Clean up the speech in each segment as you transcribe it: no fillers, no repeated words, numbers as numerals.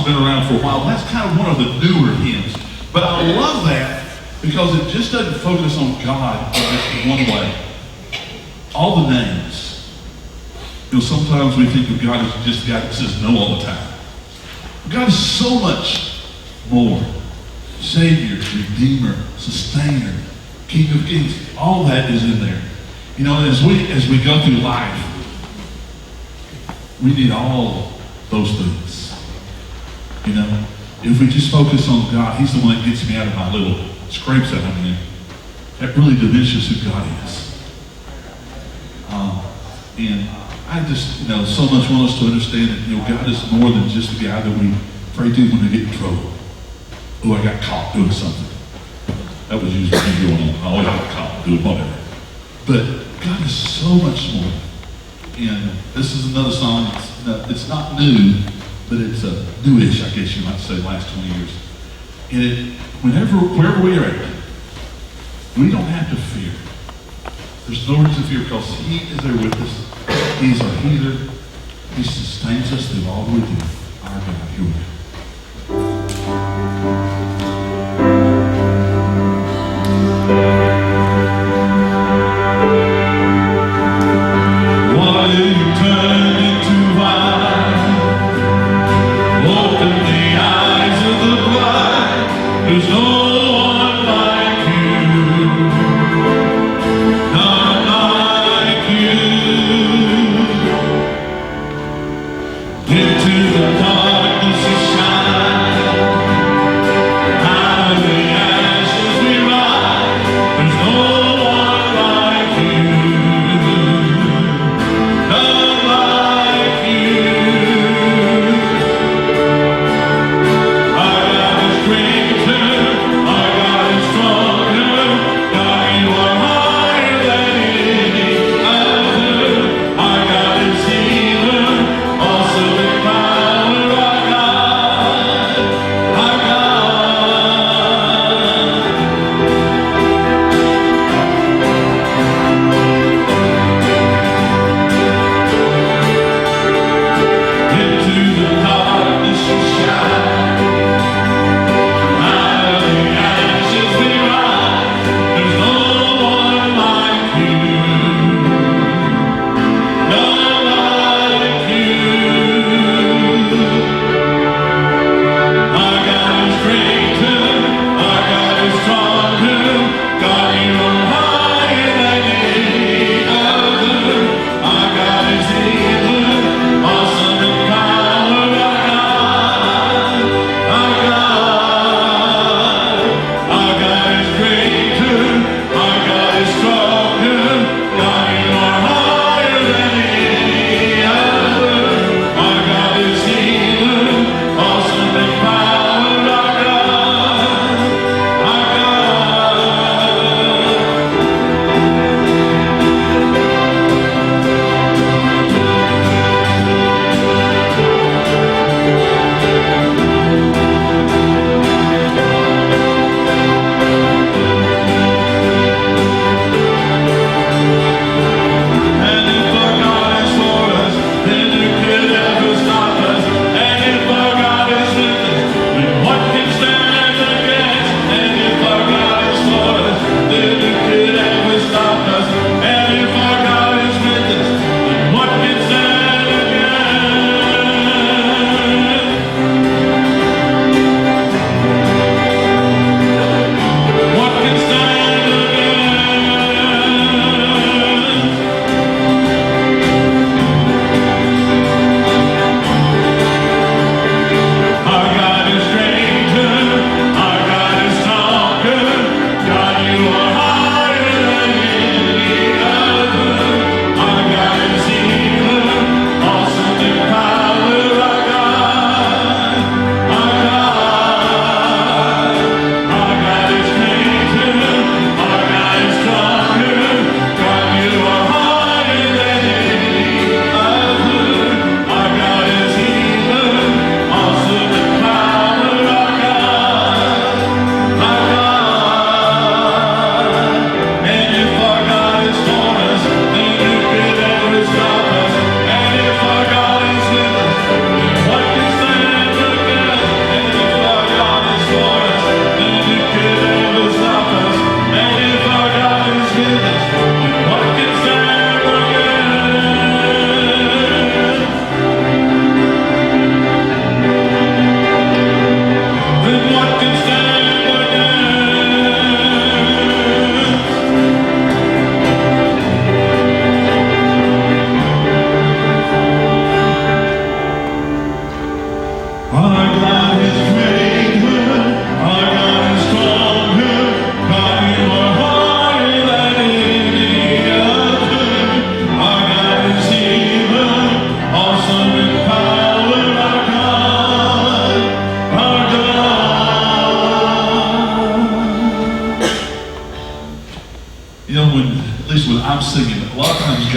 been around for a while. That's kind of one of the newer hymns. But I love that because it just doesn't focus on God in just one way. All the names. You know, sometimes we think of God as just a guy that says no all the time. God is so much more. Savior, Redeemer, Sustainer, King of Kings. All that is in there. You know, as we go through life, we need all those things. You know, if we just focus on God, He's the one that gets me out of my little scrapes that I'm in. That really diminishes who God is. And I just, you know, so much want us to understand that, you know, God is more than just the guy that we pray to when we get in trouble. Oh, I got caught doing something. That was usually me going on. I always got caught doing whatever. But God is so much more. And this is another song. It's not new, but it's newish, I guess you might say, last 20 years. And wherever we are at, we don't have to fear. There's no reason to fear because He is there with us. He's our healer. He sustains us through all we do. Our God, here we go. Power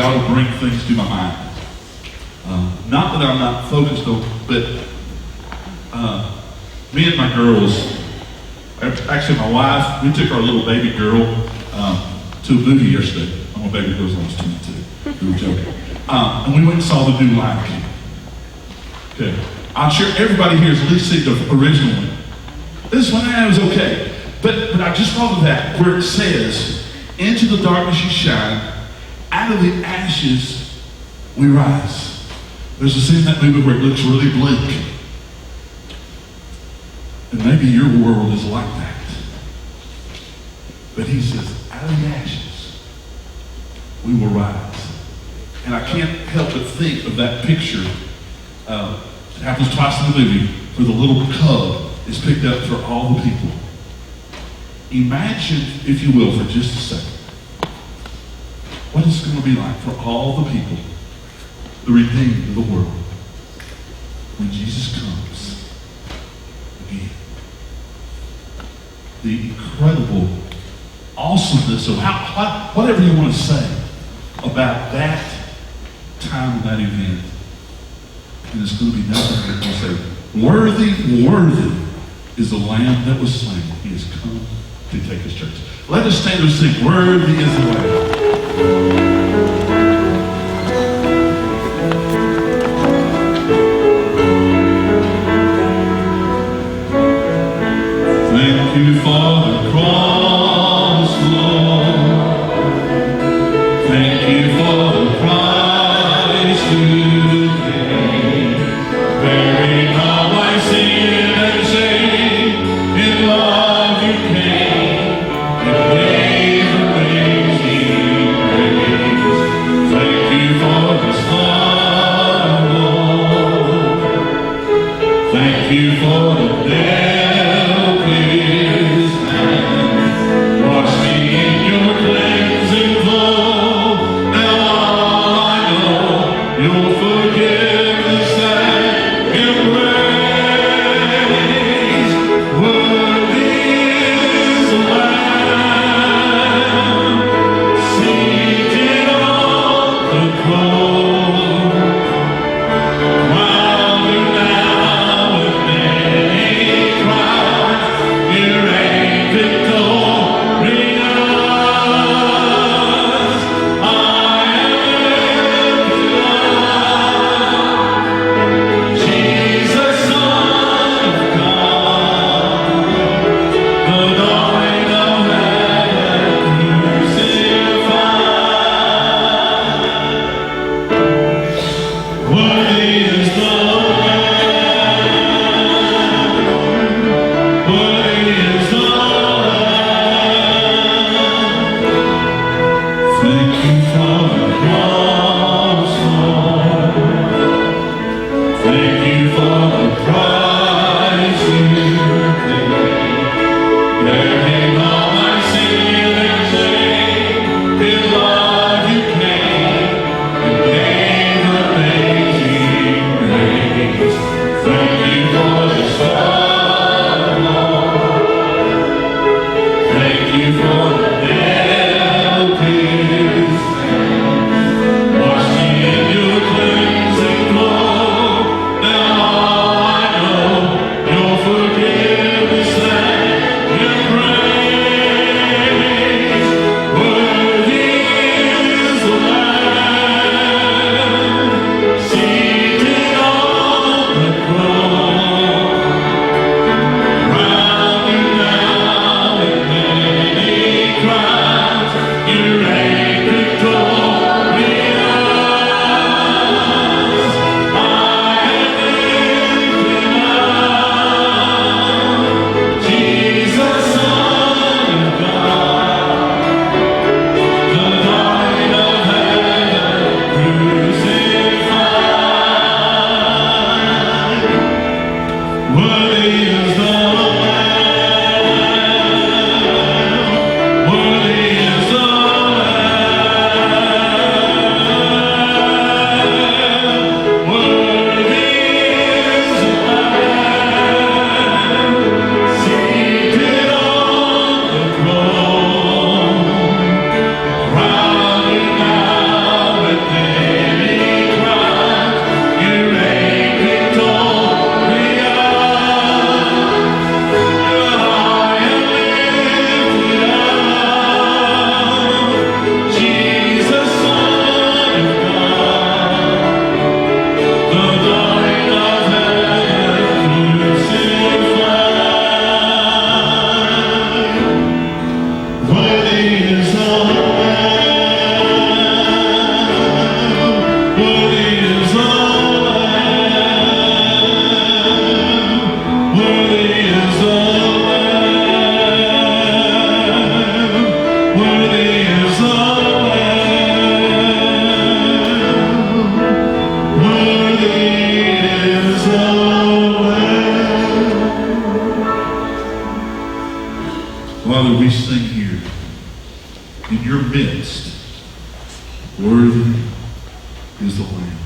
God will bring things to my mind. Not that I'm not focused on, but me and my girls, actually my wife, we took our little baby girl to a movie yesterday. My baby girl's almost 22. We were joking. And we went and saw the new Lion King. Okay. I'm sure everybody here has at least seen the original one. This one was okay. But I just thought of that, where it says, into the darkness you shine, out of the ashes we rise. There's a scene in that movie where it looks really bleak. And maybe your world is like that. But he says, out of the ashes we will rise. And I can't help but think of that picture. It happens twice in the movie, where the little cub is picked up for all the people. Imagine, if you will, for just a second, what it's going to be like for all the people, the redeemed of the world, when Jesus comes again. The incredible awesomeness of whatever you want to say about that time and that event. And it's going to be nothing but going to say, worthy is the Lamb that was slain. He has come to take his church. Let us stand and sing, worthy is the Lamb. Thank you for the cross, Lord. Thank you for the price you paid. Bearing all my sin and shame, in love you came and gave amazing grace. Thank you for the Son, Lord. Thank you for the death. Father, we sing here, in your midst, worthy is the Lamb.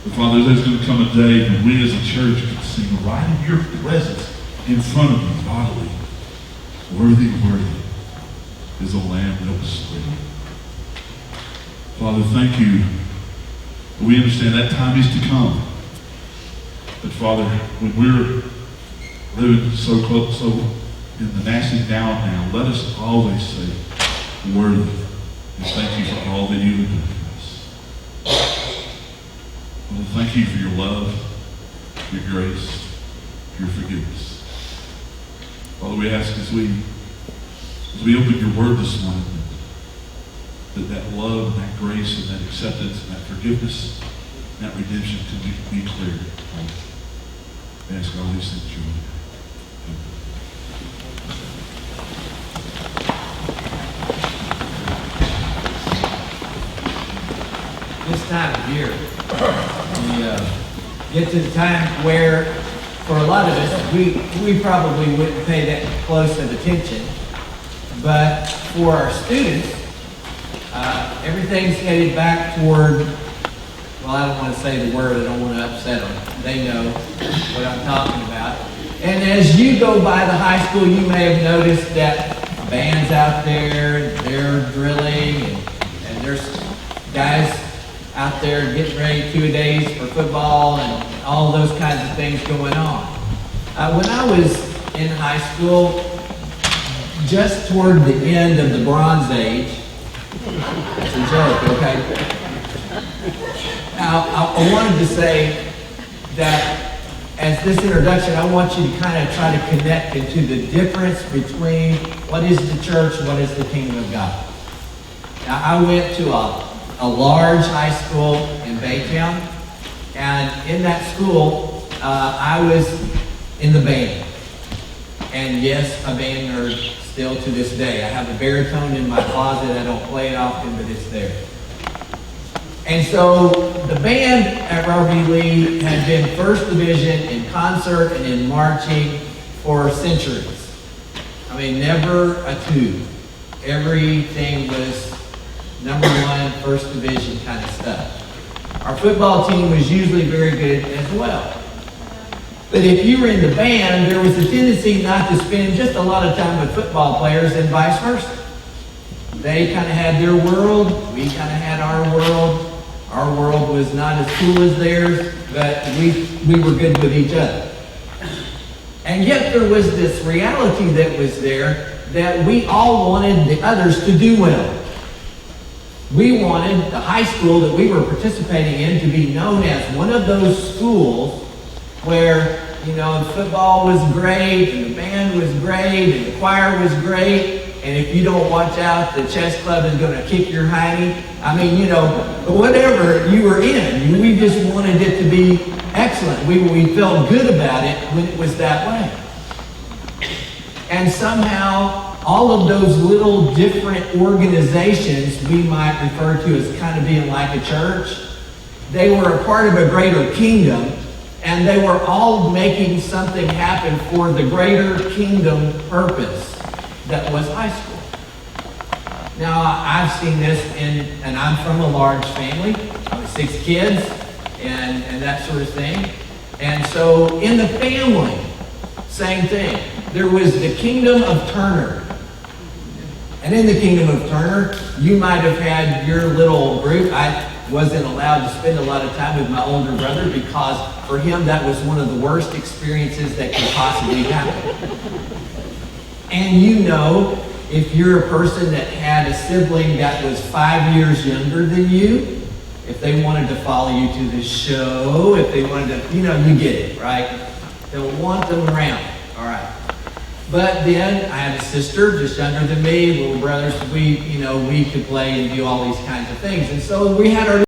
But Father, there's going to come a day when we as a church can sing right in your presence, in front of you, bodily. Worthy, worthy is the Lamb that was slain. Father, thank you. We understand that time is to come. But Father, when we're living so close, so in the nasty now, let us always say, worthy. And thank you for all that you have done for us. Father, thank you for your love, your grace, your forgiveness. Father, we ask as we open your word this morning, that love and that grace and that acceptance and that forgiveness and that redemption can be clear. We ask all these things in your name. This time of year, we get to the time where, for a lot of us, we probably wouldn't pay that close of attention. But for our students, everything's headed back toward, well, I don't want to say the word, I don't want to upset them. They know what I'm talking about. And as you go by the high school, you may have noticed that band's out there, they're drilling, and there's guys out there getting ready 2-a-days for football and all those kinds of things going on. When I was in high school, just toward the end of the Bronze Age, it's a joke, okay? Now, I wanted to say that as this introduction, I want you to kind of try to connect into the difference between what is the church, what is the kingdom of God. Now, I went to a large high school in Baytown, and in that school, I was in the band. And yes, a band nerd still to this day. I have a baritone in my closet. I don't play it often, but it's there. And so the band at Robert Lee had been first division in concert and in marching for centuries. I mean, never a two. Everything was number one, first division kind of stuff. Our football team was usually very good as well. But if you were in the band, there was a tendency not to spend just a lot of time with football players and vice versa. They kind of had their world, we kind of had our world. Our world was not as cool as theirs, but we were good with each other. And yet there was this reality that was there that we all wanted the others to do well. We wanted the high school that we were participating in to be known as one of those schools where, you know, football was great, and the band was great, and the choir was great, and if you don't watch out, the chess club is going to kick your hiney. I mean, you know, whatever you were in, we just wanted it to be excellent. We felt good about it when it was that way. And somehow, all of those little different organizations we might refer to as kind of being like a church, they were a part of a greater kingdom, and they were all making something happen for the greater kingdom purpose that was high school. Now, I've seen this and I'm from a large family. I have 6 kids and that sort of thing. And so in the family, same thing. There was the kingdom of Turner. And in the kingdom of Turner, you might have had your little group. I wasn't allowed to spend a lot of time with my older brother because for him that was one of the worst experiences that could possibly happen. And you know, if you're a person that had a sibling that was 5 years younger than you, if they wanted to follow you to the show, if they wanted to, you know, you get it, right? Don't want them around, all right. But then I had a sister just younger than me, little brothers. We could play and do all these kinds of things. And so we had our